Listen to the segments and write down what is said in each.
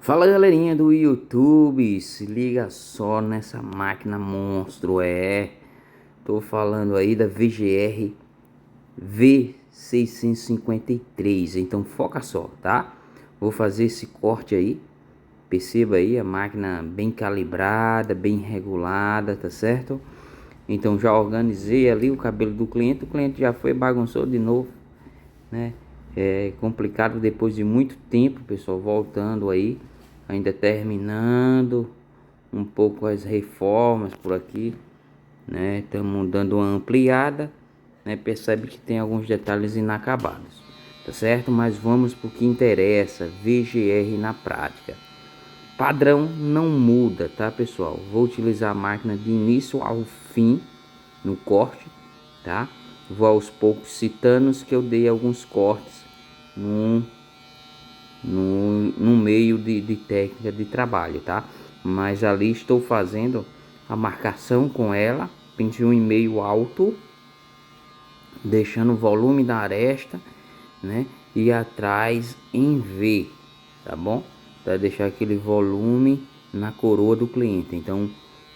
Fala galerinha do YouTube, se liga só nessa máquina monstro, tô falando aí da VGR V653, então foca só, tá? Vou fazer esse corte aí, perceba aí a máquina bem calibrada, bem regulada, tá certo? Então já organizei ali o cabelo do cliente, o cliente já foi bagunçou de novo, né? É complicado depois de muito tempo, pessoal, voltando aí, ainda terminando um pouco as reformas por aqui, né? Estamos dando uma ampliada, né? Percebe que tem alguns detalhes inacabados, tá certo? Mas vamos pro que interessa, VGR na prática. Padrão não muda, tá, pessoal? Vou utilizar a máquina de início ao fim no corte, tá? Vou aos poucos citando os que eu dei alguns cortes no, no meio de técnica de trabalho, tá? Mas ali estou fazendo a marcação com ela, pente 1,5 alto, deixando o volume da aresta, né? E atrás em V, tá bom? Para deixar aquele volume na coroa do cliente. Então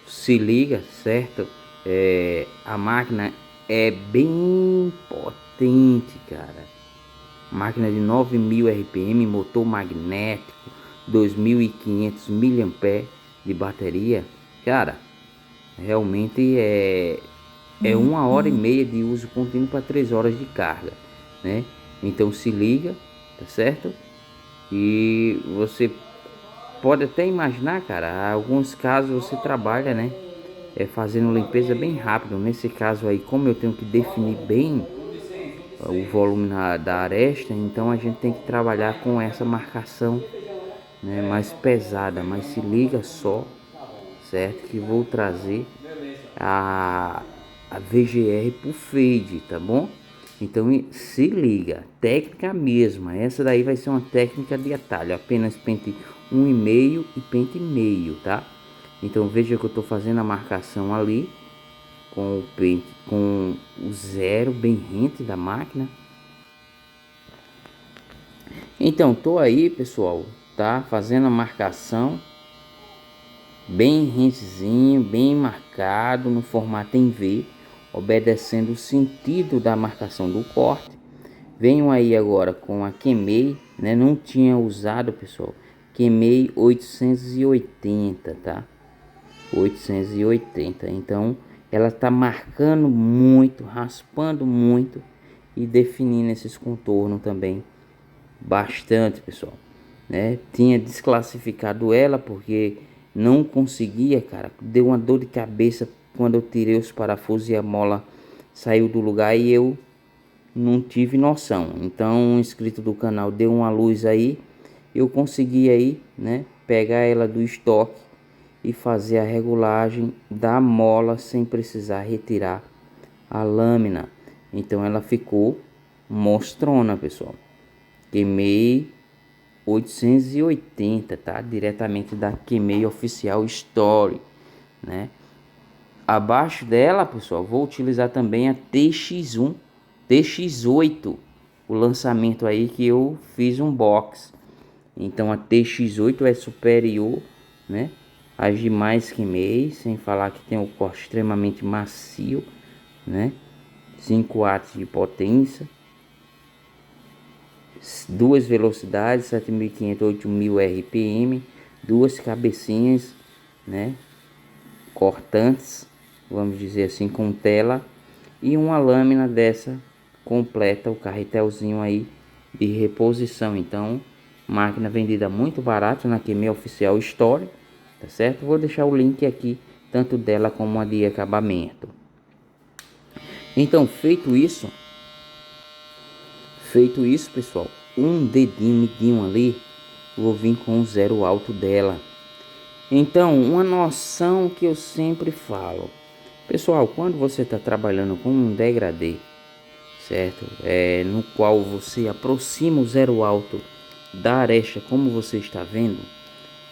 se liga, certo? A máquina é bem potente, cara. Máquina de 9.000 RPM, motor magnético, 2.500 mAh de bateria. Cara, realmente é 1h30 de uso contínuo para 3 horas de carga, né? Então se liga, tá certo? E você pode até imaginar, cara, alguns casos você trabalha, né? Fazendo limpeza bem rápido. Nesse caso aí, como eu tenho que definir bem o volume da aresta, então a gente tem que trabalhar com essa marcação, né, mais pesada. Mas se liga só, certo? Que vou trazer a, a VGR pro fade, tá bom? Então se liga, técnica mesma. Essa daí vai ser uma técnica de atalho, apenas pente 1,5 e pente meio, tá? Então veja que eu tô fazendo a marcação ali com o pente, com o zero bem rente da máquina. Então tô aí, pessoal, tá fazendo a marcação bem rentezinho, bem marcado no formato em V, obedecendo o sentido da marcação do corte. Venho aí agora com a Kemei, né? Não tinha usado, pessoal. Kemei 880, tá? 880. Então ela tá marcando muito, raspando muito e definindo esses contornos também bastante, pessoal, né? Tinha desclassificado ela porque não conseguia, cara. Deu uma dor de cabeça quando eu tirei os parafusos e a mola saiu do lugar e eu não tive noção. Então, um inscrito do canal deu uma luz aí, eu consegui aí, né, pegar ela do estoque e fazer a regulagem da mola sem precisar retirar a lâmina. Então ela ficou mostrona, pessoal. Kemei 880, tá? Diretamente da Kemei Oficial Story, né? Abaixo dela, pessoal, vou utilizar também a TX1, TX8, o lançamento aí que eu fiz um box. Então a TX8 é superior, né? Às demais Kemei, sem falar que tem um corte extremamente macio, né? 5 watts de potência, duas velocidades, 7.500, 8.000 RPM, duas cabecinhas, né, cortantes, vamos dizer assim, com tela, e uma lâmina dessa completa o carretelzinho aí de reposição. Então, máquina vendida muito barato na Kemei Oficial Store, tá certo? Vou deixar o link aqui, tanto dela como a de acabamento. Então, feito isso, pessoal, um dedinho midinho ali, vou vir com o zero alto dela. Então, uma noção que eu sempre falo, pessoal, quando você está trabalhando com um degradê, certo? No qual você aproxima o zero alto da aresta, como você está vendo,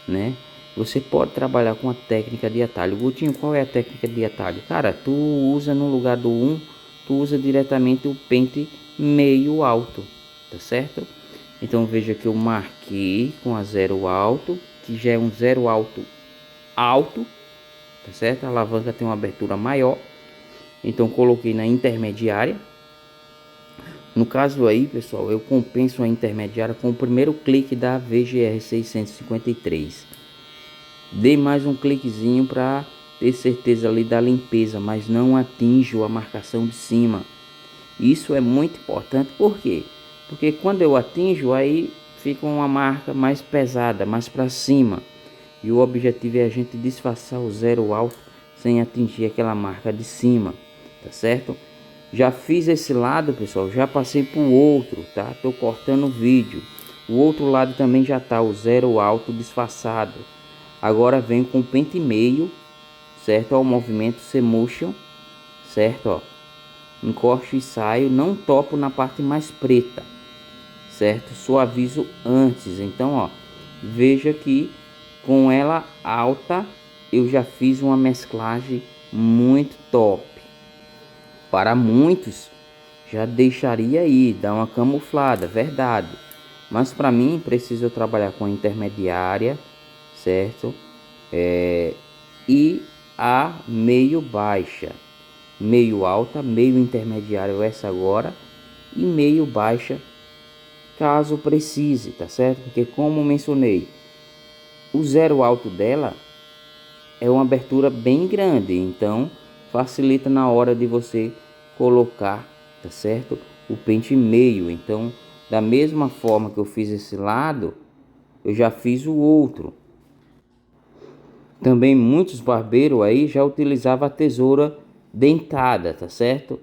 né? Você pode trabalhar com a técnica de atalho. Gutinho, qual é a técnica de atalho? Cara, tu usa no lugar do 1, tu usa diretamente o pente meio alto, tá certo? Então veja que eu marquei com a zero alto, que já é um zero alto alto, tá certo? A alavanca tem uma abertura maior, então coloquei na intermediária. No caso aí, pessoal, eu compenso a intermediária com o primeiro clique da VGR 653. Dei mais um cliquezinho para ter certeza ali da limpeza, mas não atinjo a marcação de cima. Isso é muito importante, por quê? Porque quando eu atinjo, aí fica uma marca mais pesada, mais para cima. E o objetivo é a gente disfarçar o zero alto sem atingir aquela marca de cima, tá certo? Já fiz esse lado, pessoal, já passei para o outro, tá? Tô cortando o vídeo. O outro lado também já tá o zero alto disfarçado. Agora venho com o pente meio, certo? Ó, o movimento C-Motion, certo? Ó, encosto e saio, não topo na parte mais preta, certo? Suavizo antes. Então, ó, veja que com ela alta eu já fiz uma mesclagem muito top. Para muitos já deixaria aí, dar uma camuflada, verdade. Mas para mim preciso trabalhar com a intermediária, certo? E a meio baixa, meio alta, meio intermediário essa agora e meio baixa caso precise, tá certo? Porque como mencionei, o zero alto dela é uma abertura bem grande, então facilita na hora de você colocar, tá certo? O pente meio. Então, da mesma forma que eu fiz esse lado, eu já fiz o outro. Também muitos barbeiros aí já utilizavam a tesoura dentada, tá certo?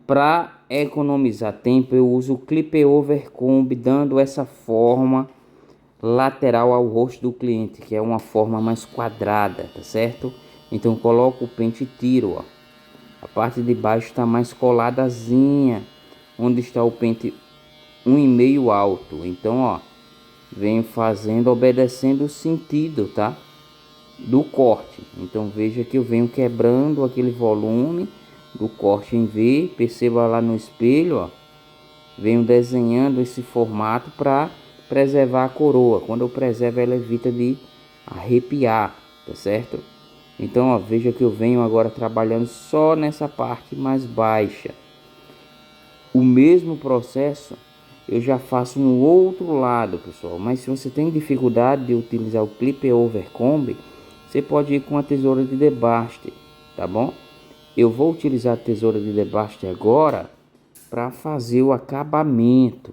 Para economizar tempo, eu uso o clip over comb, dando essa forma lateral ao rosto do cliente, que é uma forma mais quadrada, tá certo? Então coloco o pente e tiro, ó. A parte de baixo está mais coladazinha, onde está o pente 1,5 alto. Então, ó, venho fazendo, obedecendo o sentido, tá? Do corte. Então veja que eu venho quebrando aquele volume do corte em V. Perceba lá no espelho, ó. Venho desenhando esse formato para preservar a coroa. Quando eu preservo, ela evita de arrepiar, tá certo? Então, ó, veja que eu venho agora trabalhando só nessa parte mais baixa. O mesmo processo eu já faço no outro lado, pessoal. Mas se você tem dificuldade de utilizar o clip over comb, você pode ir com a tesoura de debaste, tá bom? Eu vou utilizar a tesoura de debaste agora para fazer o acabamento.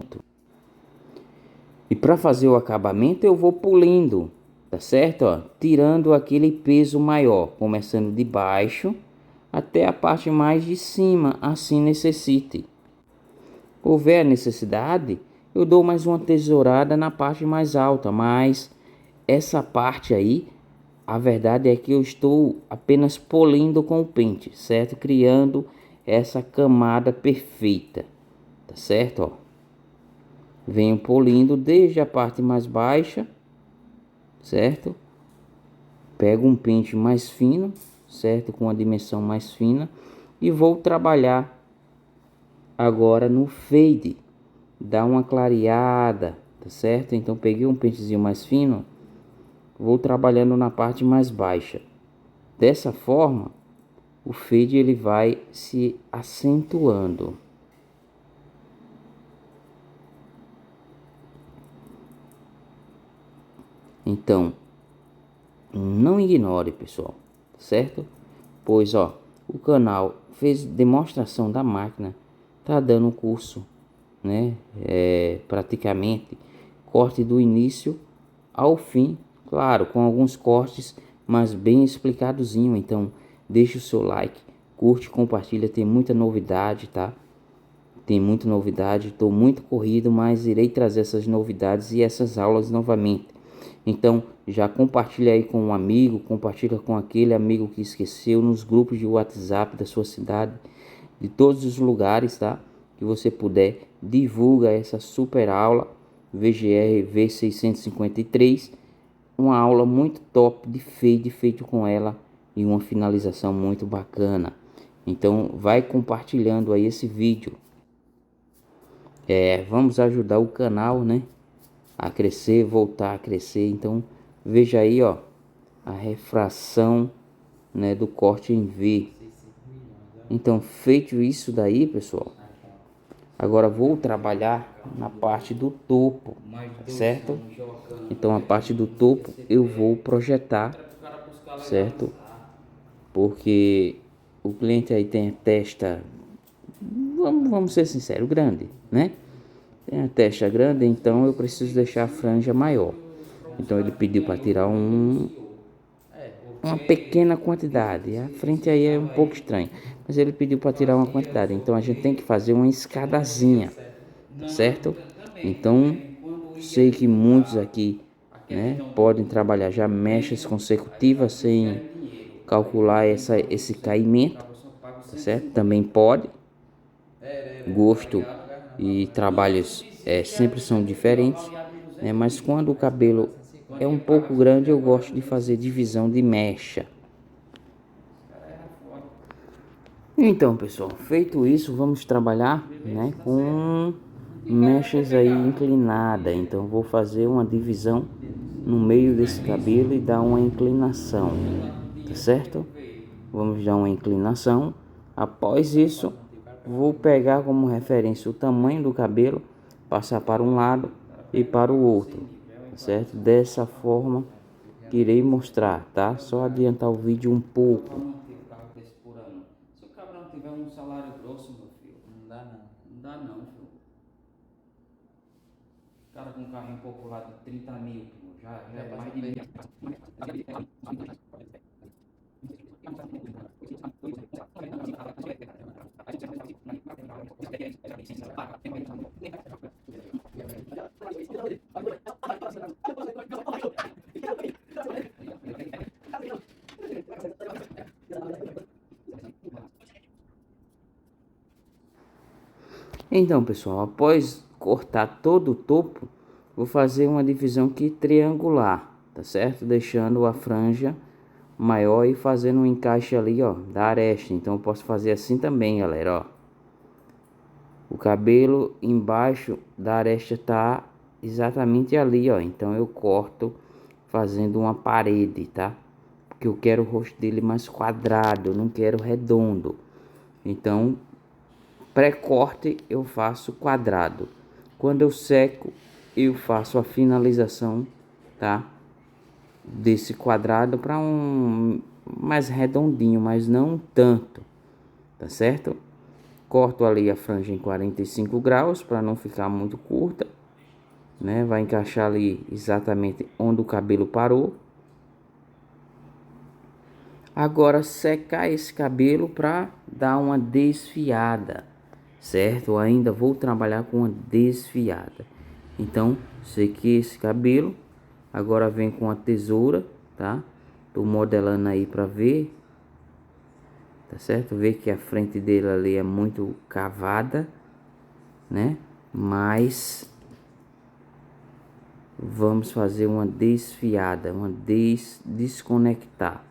E para fazer o acabamento eu vou pulindo, tá certo? Ó, tirando aquele peso maior, começando de baixo até a parte mais de cima, assim necessite. Houver a necessidade, eu dou mais uma tesourada na parte mais alta, mas essa parte aí, a verdade é que eu estou apenas polindo com o pente, certo? Criando essa camada perfeita, tá certo? Ó, venho polindo desde a parte mais baixa, certo? Pego um pente mais fino, certo? Com a dimensão mais fina e vou trabalhar agora no fade, dá uma clareada, tá certo? Então peguei um pentezinho mais fino, vou trabalhando na parte mais baixa. Dessa forma, o fade ele vai se acentuando. Então, não ignore, pessoal, certo? Pois, ó, o canal fez demonstração da máquina, tá dando um curso, né? Praticamente corte do início ao fim, claro, com alguns cortes, mas bem explicadozinho. Então, deixa o seu like, curte, compartilha, tem muita novidade, tá? Tem muita novidade, estou muito corrido, mas irei trazer essas novidades e essas aulas novamente. Então, já compartilha aí com um amigo, compartilha com aquele amigo que esqueceu, nos grupos de WhatsApp da sua cidade, de todos os lugares, tá? Que você puder, divulga essa super aula VGR V653, uma aula muito top de fade feito com ela e uma finalização muito bacana. Então, vai compartilhando aí esse vídeo. Vamos ajudar o canal, né, a crescer, voltar a crescer. Então veja aí, ó, a refração, né, do corte em V. Então, feito isso daí, pessoal, agora vou trabalhar na parte do topo, certo? Então a parte do topo eu vou projetar, certo? Porque o cliente aí tem a testa, vamos ser sinceros, grande, né? Tem a testa grande, então eu preciso deixar a franja maior. Então ele pediu para tirar uma pequena quantidade. A frente aí é um pouco estranho, mas ele pediu para tirar uma quantidade. Então a gente tem que fazer uma escadazinha, certo? Então sei que muitos aqui, né, podem trabalhar já mechas consecutivas sem calcular esse caimento, tá certo? Também pode. Gosto e trabalhos sempre são diferentes, né? Mas quando o cabelo é um pouco grande, eu gosto de fazer divisão de mecha. Então, pessoal, feito isso, vamos trabalhar, né, com mechas aí inclinada. Então, vou fazer uma divisão no meio desse cabelo e dar uma inclinação, tá certo? Vamos dar uma inclinação. Após isso, vou pegar como referência o tamanho do cabelo, passar para um lado e para o outro, tá certo? Dessa forma que irei mostrar, tá? Só adiantar o vídeo um pouco. Se o cabrão tiver um salário grosso, meu filho, não dá não. Não dá não, filho. O cara com um carrinho popular de 30 mil, já é mais de mil. Então, pessoal, após cortar todo o topo, vou fazer uma divisão aqui triangular, tá certo? Deixando a franja maior e fazendo um encaixe ali, ó, da aresta. Então eu posso fazer assim também, galera, ó. O cabelo embaixo da aresta tá exatamente ali, ó. Então eu corto fazendo uma parede, tá? Porque eu quero o rosto dele mais quadrado, eu não quero redondo. Então, pré-corte eu faço quadrado. Quando eu seco, eu faço a finalização, tá? Desse quadrado para um mais redondinho, mas não tanto, tá certo? Corto ali a franja em 45 graus para não ficar muito curta, né? Vai encaixar ali exatamente onde o cabelo parou. Agora secar esse cabelo para dar uma desfiada, certo? Eu ainda vou trabalhar com uma desfiada. Então, sequei esse cabelo. Agora vem com a tesoura, tá? Tô modelando aí para ver, tá certo? Ver que a frente dele ali é muito cavada, né? Mas vamos fazer uma desfiada, uma desconectar.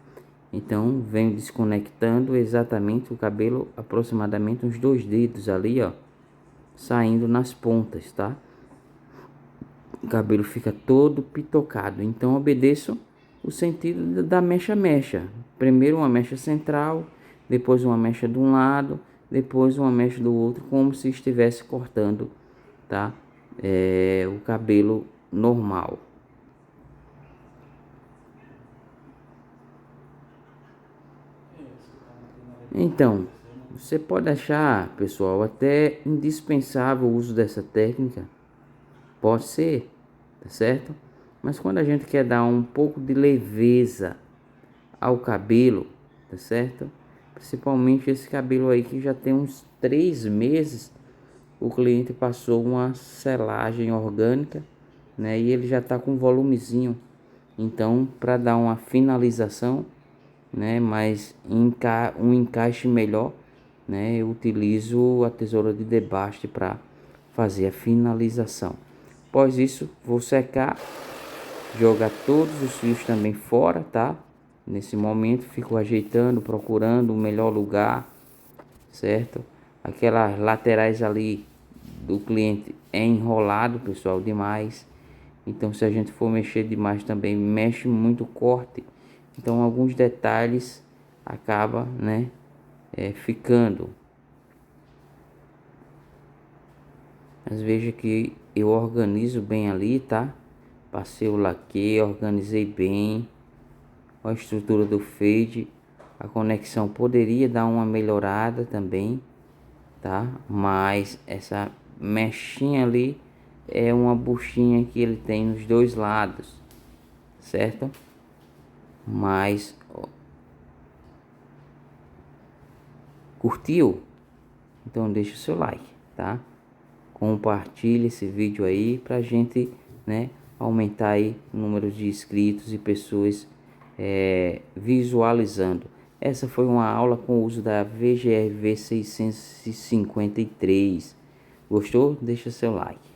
Então venho desconectando exatamente o cabelo, aproximadamente uns 2 dedos ali, ó, saindo nas pontas, tá? O cabelo fica todo pitocado. Então obedeço o sentido da mecha. Primeiro uma mecha central, depois uma mecha de um lado, depois uma mecha do outro, como se estivesse cortando, tá? O cabelo normal. Então, você pode achar, pessoal, até indispensável o uso dessa técnica. Pode ser, tá certo? Mas quando a gente quer dar um pouco de leveza ao cabelo, tá certo? Principalmente esse cabelo aí que já tem uns 3 meses, o cliente passou uma selagem orgânica, né? E ele já tá com um volumezinho. Então, para dar uma finalização, né, mas um encaixe melhor, né, eu utilizo a tesoura de debaste para fazer a finalização. Após isso, vou secar, jogar todos os fios também fora, tá? Nesse momento, fico ajeitando, procurando o melhor lugar, certo? Aquelas laterais ali do cliente é enrolado, pessoal, demais. Então se a gente for mexer demais também mexe muito o corte. Então alguns detalhes acaba, né, ficando. Mas veja que eu organizo bem ali, tá? Passei o laque, organizei bem. A estrutura do fade, a conexão poderia dar uma melhorada também, tá? Mas essa mechinha ali é uma buchinha que ele tem nos dois lados, certo? Mas ó, curtiu? Então deixa o seu like, tá? Compartilhe esse vídeo aí pra gente, né, aumentar aí o número de inscritos e pessoas visualizando. Essa foi uma aula com o uso da VGRV 653. Gostou? Deixa seu like.